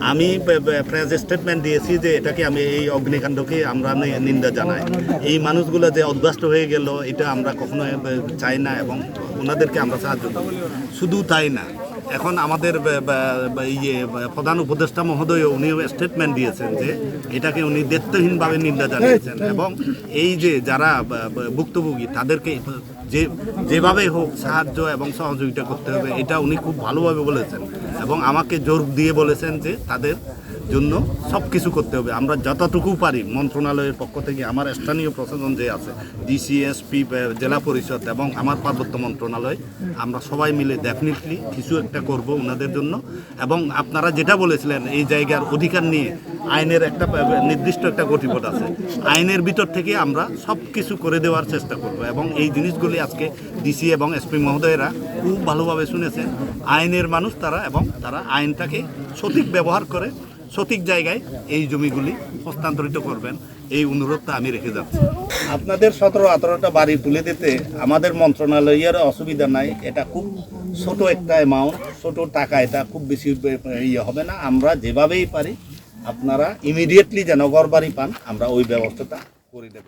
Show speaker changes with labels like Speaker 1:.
Speaker 1: আমি press statement দিয়েছি যে এটাকে আমি এই অগ্নিকাণ্ডকে আমরা নিন্দা জানাই। এই মানুষগুলো যে অভ্যস্ত হয়ে গেল এটা আমরা কখনো চাই না এবং ওনাদেরকে আমরা সাহায্য করব। শুধু তাই না, এখন আমাদের প্রধান উপদেষ্টা মহোদয় উনিও স্টেটমেন্ট দিয়েছেন যে এটাকে উনি দায়িত্বহীনভাবে নিন্দা জানিয়েছেন এবং এই যে যারা ভুক্তভোগী তাদেরকে যেভাবে হোক সাহায্য এবং সহযোগিতা করতে হবে এটা উনি খুব ভালোভাবে বলেছেন এবং আমাকে জোর দিয়ে বলেছেন যে তাদের জন্য সব কিছু করতে হবে। আমরা যতটুকু পারি মন্ত্রণালয়ের পক্ষ থেকে আমার স্থানীয় প্রশাসন যে আছে ডিসিএসপি, জেলা পরিষদ এবং আমার পার্বত্য মন্ত্রণালয়, আমরা সবাই মিলে ডেফিনেটলি কিছু একটা করব ওনাদের জন্য। এবং আপনারা যেটা বলেছিলেন এই জায়গার অধিকার নিয়ে আইনের একটা নির্দিষ্ট একটা গতিপথ আছে, আইনের ভিতর থেকে আমরা সব কিছু করে দেওয়ার চেষ্টা করব এবং এই জিনিসগুলি আজকে ডিসি এবং এসপি মহোদয়েরা খুব ভালোভাবে শুনেছেন। আইনের মানুষ তারা এবং তারা আইনটাকে সঠিক ব্যবহার করে সঠিক জায়গায় এই জমিগুলি হস্তান্তরিত করবেন, এই অনুরোধটা আমি রেখে যাচ্ছি। আপনাদের 17-18টা বাড়ি তুলে দিতে আমাদের মন্ত্রণালয়ের অসুবিধা নাই। এটা খুব ছোট একটা অ্যামাউন্ট, ছোট টাকা, এটা খুব বেশি হবে না। আমরা যেভাবেই পারি আপনারা ইমিডিয়েটলি যেন ঘর বাড়ি পান আমরা ওই ব্যবস্থাটা করে দেব।